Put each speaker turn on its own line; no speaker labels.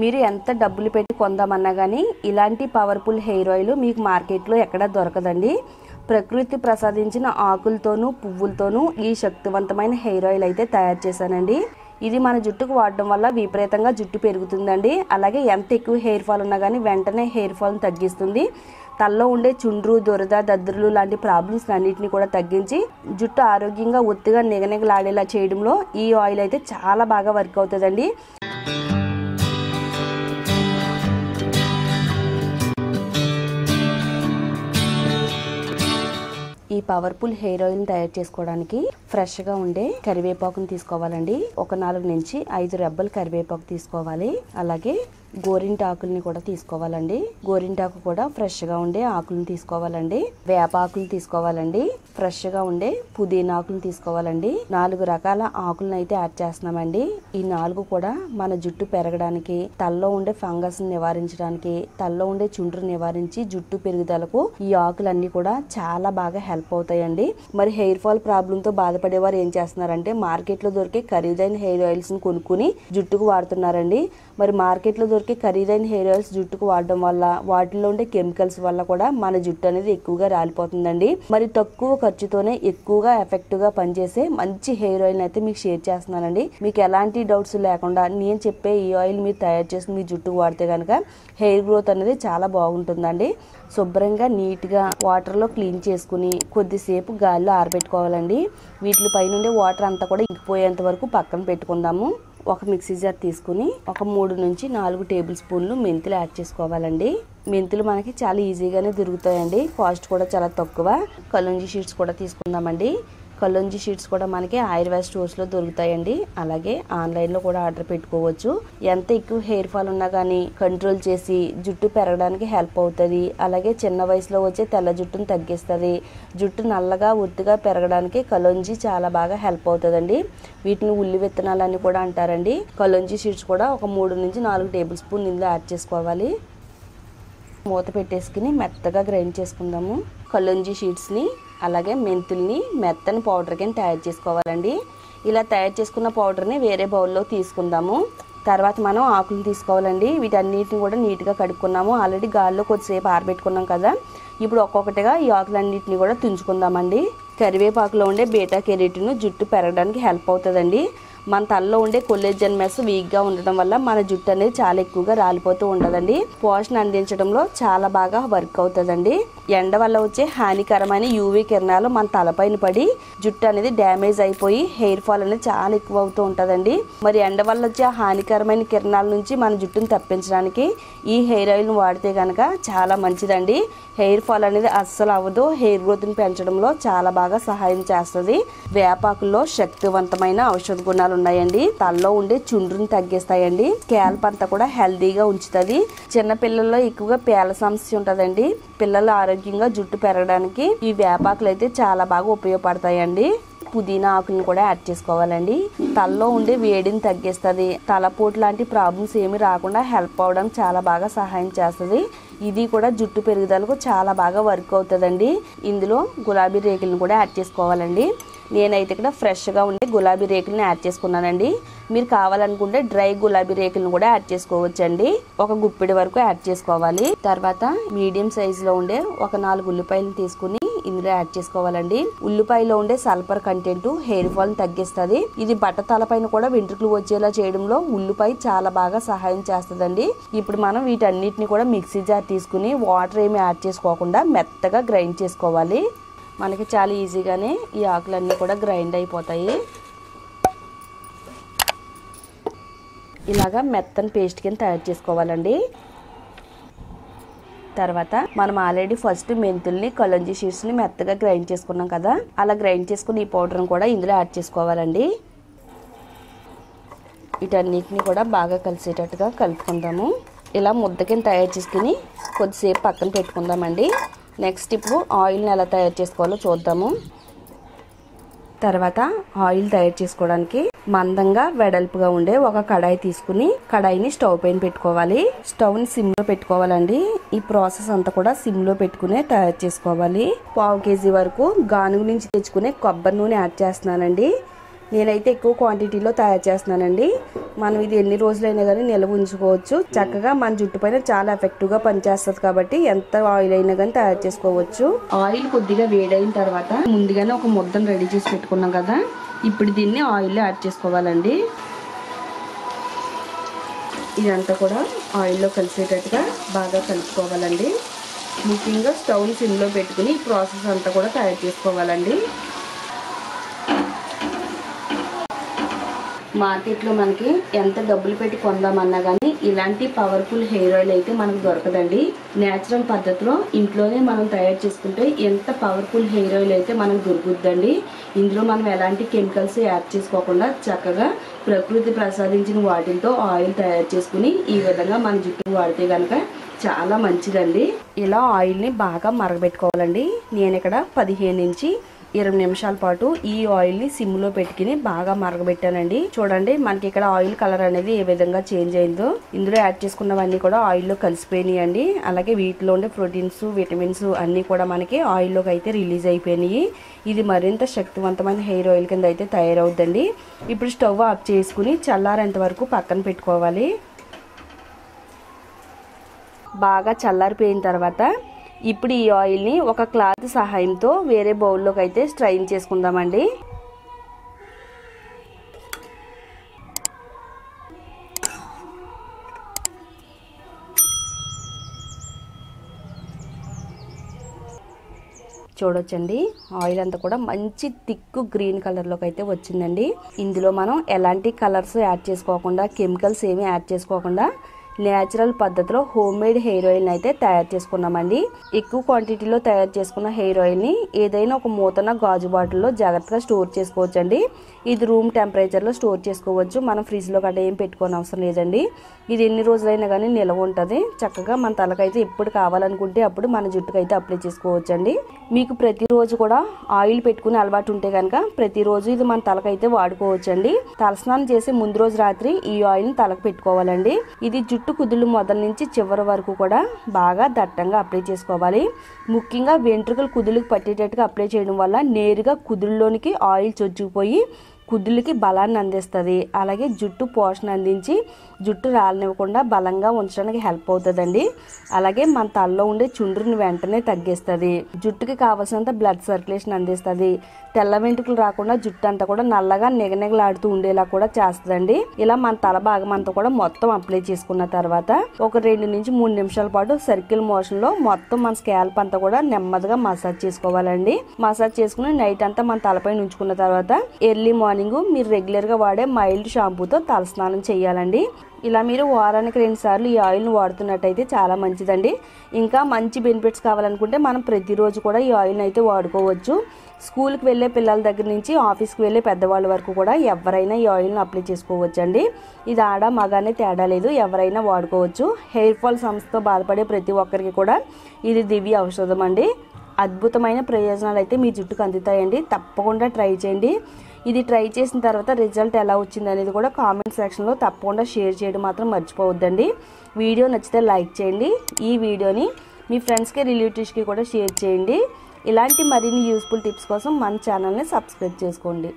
మీరు ఎంత డబ్బులు పెట్టి కొందామన్నా కానీ ఇలాంటి పవర్ఫుల్ హెయిర్ ఆయిల్ మీకు మార్కెట్లో ఎక్కడా దొరకదండి. ప్రకృతి ప్రసాదించిన ఆకులతోనూ పువ్వులతోనూ ఈ శక్తివంతమైన హెయిర్ ఆయిల్ అయితే తయారు చేశానండి. ఇది మన జుట్టుకు వాడడం వల్ల విపరీతంగా జుట్టు పెరుగుతుందండి. అలాగే ఎంత ఎక్కువ హెయిర్ ఫాల్ ఉన్నా కానీ వెంటనే హెయిర్ ఫాల్ని తగ్గిస్తుంది. తలలో ఉండే చుండ్రు, దురద, దద్దుర్లు లాంటి ప్రాబ్లమ్స్ అన్నిటిని కూడా తగ్గించి జుట్టు ఆరోగ్యంగా ఒత్తిగా నిగనిగలాడేలా చేయడంలో ఈ ఆయిల్ అయితే చాలా బాగా వర్క్ అవుతుందండి. ఈ పవర్ఫుల్ హెయిర్ ఆయిల్ని తయారు చేసుకోవడానికి ఫ్రెష్గా ఉండే కరివేపాకుని తీసుకోవాలండి. ఒక 4 నుంచి 5 రెబ్బలు కరివేపాకు తీసుకోవాలి. అలాగే గోరింటాకుల్ని కూడా తీసుకోవాలండి. గోరింటాకు కూడా ఫ్రెష్గా ఉండే ఆకులను తీసుకోవాలండి. వేపాకులు తీసుకోవాలండి. ఫ్రెష్గా ఉండే పుదీనా ఆకులను తీసుకోవాలండి. 4 రకాల ఆకులను అయితే యాడ్ చేస్తున్నామండి. ఈ 4 కూడా మన జుట్టు పెరగడానికి, తలలో ఉండే ఫంగస్ నివారించడానికి, తలలో ఉండే చుండ్రు నివారించి జుట్టు పెరుగుదలకు ఈ ఆకులన్నీ కూడా చాలా బాగా హెల్ప్ అవుతాయండి. మరి హెయిర్ ఫాల్ ప్రాబ్లంతో బాధపడేవారు ఏం చేస్తున్నారంటే మార్కెట్లో దొరికే ఖరీదైన హెయిర్ ఆయిల్స్ ని కొనుక్కుని జుట్టుకు వాడుతున్నారండి. మరి మార్కెట్లో దొరికే ఖరీదైన హెయిర్ ఆయిల్స్ జుట్టుకు వాడడం వల్ల వాటిలో ఉండే కెమికల్స్ వల్ల కూడా మన జుట్టు అనేది ఎక్కువగా రాలిపోతుందండి. మరి తక్కువ ఖర్చుతోనే ఎక్కువగా ఎఫెక్టివ్ గా పనిచేసే మంచి హెయిర్ ఆయిల్ అయితే మీకు షేర్ చేస్తున్నానండి. మీకు ఎలాంటి డౌట్స్ లేకుండా నేను చెప్పే ఈ ఆయిల్ మీరు తయారు చేసి మీ జుట్టుకు వాడితే కనుక హెయిర్ గ్రోత్ అనేది చాలా బాగుంటుందండి. శుభ్రంగా నీట్గా వాటర్లో క్లీన్ చేసుకుని కొద్దిసేపు గాలిలో ఆరబెట్టుకోవాలండి. వీటి పైనుండే వాటర్ అంతా కూడా ఇంకిపోయేంత వరకు పక్కన పెట్టుకుందాము. ఒక మిక్సీ జార్ తీసుకుని ఒక 3 నుంచి 4 టేబుల్ స్పూన్లు మెంతులు యాడ్ చేసుకోవాలండి. మెంతులు మనకి చాలా ఈజీగానే దొరుకుతాయండి. కాస్ట్ కూడా చాలా తక్కువ. కలోంజీ షీట్స్ కూడా తీసుకుందామండి. కలోంజీ షీట్స్ కూడా మనకి ఆయుర్వేద స్టోర్స్లో దొరుకుతాయండి. అలాగే ఆన్లైన్లో కూడా ఆర్డర్ పెట్టుకోవచ్చు. ఎంత ఎక్కువ హెయిర్ ఫాల్ ఉన్నా కానీ కంట్రోల్ చేసి జుట్టు పెరగడానికి హెల్ప్ అవుతుంది. అలాగే చిన్న వయసులో వచ్చే తెల్ల జుట్టును తగ్గిస్తుంది. జుట్టు నల్లగా ఒత్తుగా పెరగడానికి కలోంజీ చాలా బాగా హెల్ప్ అవుతుందండి. వీటిని ఉల్లి విత్తనాలని కూడా అంటారండి. కలోంజీ షీట్స్ కూడా ఒక 3 నుంచి 4 టేబుల్ స్పూన్ ఇందులో యాడ్ చేసుకోవాలి. మూత పెట్టేసుకుని మెత్తగా గ్రైండ్ చేసుకుందాము. కలోంజీ షీట్స్ని అలాగే మెంతుల్ని మెత్తని పౌడర్ కింద తయారు చేసుకోవాలండి. ఇలా తయారు చేసుకున్న పౌడర్ని వేరే బౌల్లో తీసుకుందాము. తర్వాత మనం ఆకులు తీసుకోవాలండి. వీటన్నిటిని కూడా నీట్గా కడుక్కున్నాము. ఆల్రెడీ గాల్లో కొద్దిసేపు ఆరబెట్టుకున్నాం కదా. ఇప్పుడు ఒక్కొక్కటిగా ఈ ఆకులన్నింటినీ కూడా తుంచుకుందామండి. కరివేపాకులో ఉండే బీటా కెరోటిన్ జుట్టు పెరగడానికి హెల్ప్ అవుతుందండి. మన తలలో ఉండే కొల్లేజన్ మెస్ వీక్గా ఉండడం వల్ల మన జుట్టు అనేది చాలా ఎక్కువగా రాలిపోతూ ఉండదండి. పోషణ అందించడంలో చాలా బాగా వర్క్ అవుతుందండి. ఎండ వల్ల వచ్చే హానికరమైన యూవీ కిరణాలు మన తలపైన పడి జుట్టు అనేది డ్యామేజ్ అయిపోయి హెయిర్ ఫాల్ అనేది చాలా ఎక్కువ అవుతూ ఉంటుందండి. మరి ఎండ వల్ల వచ్చే హానికరమైన కిరణాల నుంచి మన జుట్టును తప్పించడానికి ఈ హెయిర్ ఆయిల్ని వాడితే కనుక చాలా మంచిదండి. హెయిర్ ఫాల్ అనేది అస్సలు అవ్వదు. హెయిర్ గ్రోత్ని పెంచడంలో చాలా బాగా సహాయం చేస్తుంది. వేపాకుల్లో శక్తివంతమైన ఔషధ గుణాలు ఉన్నాయండి. తలలో ఉండే చుండ్రుని తగ్గిస్తాయండి. స్కాల్ప్ అంతా కూడా హెల్దీగా ఉంచుతుంది. చిన్న పిల్లల్లో ఎక్కువగా పేల సమస్య ఉంటుందండి. పిల్లలు ఆరోగ్యంగా జుట్టు పెరగడానికి ఈ వేపాకులు అయితే చాలా బాగా ఉపయోగపడతాయండి. పుదీనా ఆకులను కూడా యాడ్ చేసుకోవాలండి. తలలో ఉండే వేడిని తగ్గిస్తుంది. తలపోటు లాంటి ప్రాబ్లమ్స్ ఏమి రాకుండా హెల్ప్ అవడం చాలా బాగా సహాయం చేస్తుంది. ఇది కూడా జుట్టు పెరుగుదలకు చాలా బాగా వర్క్ అవుతుందండి. ఇందులో గులాబీ రేకులను కూడా యాడ్ చేసుకోవాలండి. నేనైతే ఇక్కడ ఫ్రెష్గా ఉండే గులాబీ రేకులను యాడ్ చేసుకున్నానండి. మీరు కావాలనుకుంటే డ్రై గులాబీ రేకులను కూడా యాడ్ చేసుకోవచ్చండి. ఒక గుప్పిడి వరకు యాడ్ చేసుకోవాలి. తర్వాత మీడియం సైజులో ఉండే ఒక 4 ఉల్లిపాయలను తీసుకుని ఇందులో యాడ్ చేసుకోవాలండి. ఉల్లిపాయలో ఉండే సల్ఫర్ కంటెంట్ హెయిర్ ఫాల్ తగ్గిస్తుంది. ఇది బట్టతలపైన కూడా వెంట్రుకలు వచ్చేలా చేయడంలో ఉల్లిపాయ చాలా బాగా సహాయం చేస్తుందండి. ఇప్పుడు మనం వీటన్నిటిని కూడా మిక్సీ జార్ తీసుకుని వాటర్ ఏమి యాడ్ చేసుకోకుండా మెత్తగా గ్రైండ్ చేసుకోవాలి. మనకి చాలా ఈజీగానే ఈ ఆకులన్నీ కూడా గ్రైండ్ అయిపోతాయి. ఇలాగా మెత్తని పేస్ట్ కింద తయారు చేసుకోవాలండి. తర్వాత మనం ఆల్రెడీ ఫస్ట్ మెంతుల్ని కలోంజీ షీట్స్ని మెత్తగా గ్రైండ్ చేసుకున్నాం కదా. అలా గ్రైండ్ చేసుకుని ఈ పౌడర్ని కూడా ఇందులో యాడ్ చేసుకోవాలండి. వీటన్నిటిని కూడా బాగా కలిసేటట్టుగా కలుపుకుందాము. ఇలా ముద్ద కింద తయారు చేసుకుని కొద్దిసేపు పక్కన పెట్టుకుందామండి. నెక్స్ట్ ఇప్పుడు ఆయిల్ని ఎలా తయారు చేసుకోవాలో చూద్దాము. తర్వాత ఆయిల్ తయారు చేసుకోవడానికి మందంగా వెడల్పుగా ఉండే ఒక కడాయి తీసుకుని కడాయిని స్టవ్ పైన పెట్టుకోవాలి. స్టవ్ని సిమ్లో పెట్టుకోవాలండి. ఈ ప్రాసెస్ అంతా కూడా సిమ్లో పెట్టుకునే తయారు చేసుకోవాలి. 1/2 కేజీ వరకు గానుగ నుంచి తెచ్చుకునే కొబ్బరి నూనె యాడ్ చేస్తున్నానండి. నేనైతే ఎక్కువ క్వాంటిటీలో తయారు చేస్తున్నానండి. మనం ఇది ఎన్ని రోజులైనా కానీ నిల్వ ఉంచుకోవచ్చు. చక్కగా మన జుట్టు పైన చాలా ఎఫెక్టివ్గా పనిచేస్తుంది కాబట్టి ఎంత ఆయిల్ అయినా కానీ తయారు చేసుకోవచ్చు. ఆయిల్ కొద్దిగా వేడైన తర్వాత ముందుగానే ఒక ముద్దను రెడీ చేసి పెట్టుకున్నాం కదా, ఇప్పుడు దీన్ని ఆయిల్లో యాడ్ చేసుకోవాలండి. ఇదంతా కూడా ఆయిల్లో కలిసేటట్టుగా బాగా కలుపుకోవాలండి. ముఖ్యంగా స్టవ్ని సిమ్లో పెట్టుకుని ఈ ప్రాసెస్ అంతా కూడా తయారు చేసుకోవాలండి. మార్కెట్లో మనకి ఎంత డబ్బులు పెట్టి కొందామన్నా కానీ ఇలాంటి పవర్ఫుల్ హెయిర్ ఆయిల్ అయితే మనకు దొరకదండి. న్యాచురల్ పద్ధతిలో ఇంట్లోనే మనం తయారు చేసుకుంటే ఎంత పవర్ఫుల్ హెయిర్ ఆయిల్ అయితే మనకు దొరుకుద్దండి. ఇందులో మనం ఎలాంటి కెమికల్స్ యాడ్ చేసుకోకుండా చక్కగా ప్రకృతి ప్రసాదించిన వాటితో ఆయిల్ తయారు చేసుకుని ఈ విధంగా మన జుట్టుకు వాడితే కనుక చాలా మంచిదండి. ఇలా ఆయిల్ని బాగా మరగబెట్టుకోవాలండి. నేను ఇక్కడ 15 నుంచి 20 నిమిషాల పాటు ఈ ఆయిల్ని సిమ్లో పెట్టుకుని బాగా మరగబెట్టానండి. చూడండి మనకి ఇక్కడ ఆయిల్ కలర్ అనేది ఏ విధంగా చేంజ్ అయిందో. ఇందులో యాడ్ చేసుకున్నవన్నీ కూడా ఆయిల్లో కలిసిపోయినాయండి. అలాగే వీటిలో ఉండే ప్రోటీన్స్, విటమిన్స్ అన్నీ కూడా మనకి ఆయిల్లోకి అయితే రిలీజ్ అయిపోయినాయి. ఇది మరింత శక్తివంతమైన హెయిర్ ఆయిల్ కింద అయితే తయారవుద్దండి. ఇప్పుడు స్టవ్ ఆఫ్ చేసుకుని చల్లారేంత వరకు పక్కన పెట్టుకోవాలి. బాగా చల్లారిపోయిన తర్వాత ఇప్పుడు ఈ ఆయిల్ని ఒక క్లాత్ సహాయంతో వేరే బౌల్లోకి అయితే స్ట్రైన్ చేసుకుందామండి. చూడొచ్చండి ఆయిల్ అంతా కూడా మంచి థిక్ గ్రీన్ కలర్లోకి అయితే వచ్చిందండి. ఇందులో మనం ఎలాంటి కలర్స్ యాడ్ చేసుకోకుండా, కెమికల్స్ ఏమీ యాడ్ చేసుకోకుండా నేచురల్ పద్ధతిలో హోమ్ మేడ్ హెయిర్ ఆయిల్ని అయితే తయారు చేసుకున్నామండి. ఎక్కువ క్వాంటిటీలో తయారు చేసుకున్న హెయిర్ ఆయిల్ని ఏదైనా ఒక మూతన గాజు బాటిల్లో జాగ్రత్తగా స్టోర్ చేసుకోవచ్చు అండి. ఇది రూమ్ టెంపరేచర్లో స్టోర్ చేసుకోవచ్చు. మనం ఫ్రిడ్జ్లో గట్రా ఏం పెట్టుకోని అవసరం లేదండి. ఇది ఎన్ని రోజులైనా కానీ నిల్వ ఉంటుంది. చక్కగా మన తలకైతే ఎప్పుడు కావాలనుకుంటే అప్పుడు మన జుట్టుకైతే అప్లై చేసుకోవచ్చు అండి. మీకు ప్రతిరోజు కూడా ఆయిల్ పెట్టుకునే అలవాటు ఉంటే కనుక ప్రతిరోజు ఇది మన తలకైతే వాడుకోవచ్చు అండి. తలస్నానం చేసి ముందు రోజు రాత్రి ఈ ఆయిల్ని తలకు పెట్టుకోవాలండి. ఇది జుట్టు కుదుళ్ళు మొదల నుంచి చివరి వరకు కూడా బాగా దట్టంగా అప్లై చేసుకోవాలి. ముఖ్యంగా వెంట్రుకలు కుదుళ్ళకి పట్టేటట్టుగా అప్లై చేయడం వల్ల నేరుగా కుదుళ్ళలోనికి ఆయిల్ చొచ్చుకుపోయి కుదుళ్ళకి బలాన్ని అందిస్తుంది. అలాగే జుట్టు పోషణ అందించి జుట్టు రాలనివ్వకుండా బలంగా ఉంచడానికి హెల్ప్ అవుతుందండి. అలాగే మన తలలో ఉండే చుండ్రుని వెంటనే తగ్గిస్తుంది. జుట్టుకి కావాల్సినంత బ్లడ్ సర్క్యులేషన్ అందిస్తుంది. తెల్ల వెంట్రుకలు రాకుండా జుట్టు అంతా కూడా నల్లగా నిగనిగలాడుతూ ఉండేలా కూడా చేస్తుందండి. ఇలా మన తల భాగం అంతా కూడా మొత్తం అప్లై చేసుకున్న తర్వాత ఒక 2 నుంచి 3 నిమిషాల పాటు సర్కిల్ మోషన్ లో మొత్తం మన స్కాల్ప్ అంతా కూడా నెమ్మదిగా మసాజ్ చేసుకోవాలండి. మసాజ్ చేసుకుని నైట్ అంతా మన తలపైన ఉంచుకున్న తర్వాత ఎర్లీ మార్నింగ్ మీరు రెగ్యులర్ గా వాడే మైల్డ్ షాంపూతో తలస్నానం చేయాలండి. ఇలా మీరు వారానికి 2 సార్లు ఈ ఆయిల్ని వాడుతున్నట్టయితే చాలా మంచిదండి. ఇంకా మంచి బెనిఫిట్స్ కావాలనుకుంటే మనం ప్రతిరోజు కూడా ఈ ఆయిల్ని అయితే వాడుకోవచ్చు. స్కూల్కి వెళ్ళే పిల్లల దగ్గర నుంచి ఆఫీస్కి వెళ్ళే పెద్దవాళ్ళ వరకు కూడా ఎవరైనా ఈ ఆయిల్ని అప్లై చేసుకోవచ్చు అండి. ఇది ఆడ మగానే తేడా లేదు, ఎవరైనా వాడుకోవచ్చు. హెయిర్ ఫాల్ సమస్యతో బాధపడే ప్రతి ఒక్కరికి కూడా ఇది దివ్య ఔషధం అండి. అద్భుతమైన ప్రయోజనాలు అయితే మీ జుట్టుకు అందుతాయండి. తప్పకుండా ట్రై చేయండి. ఇది ట్రై చేసిన తర్వాత రిజల్ట్ ఎలా వచ్చింది అనేది కూడా కామెంట్ సెక్షన్లో తప్పకుండా షేర్ చేయడం మాత్రం మర్చిపోవద్దండి. వీడియో నచ్చితే లైక్ చేయండి. ఈ వీడియోని మీ ఫ్రెండ్స్కి, రిలేటివ్స్కి కూడా షేర్ చేయండి. ఇలాంటి మరిన్ని యూస్ఫుల్ టిప్స్ కోసం మన ఛానల్ని సబ్స్క్రైబ్ చేసుకోండి.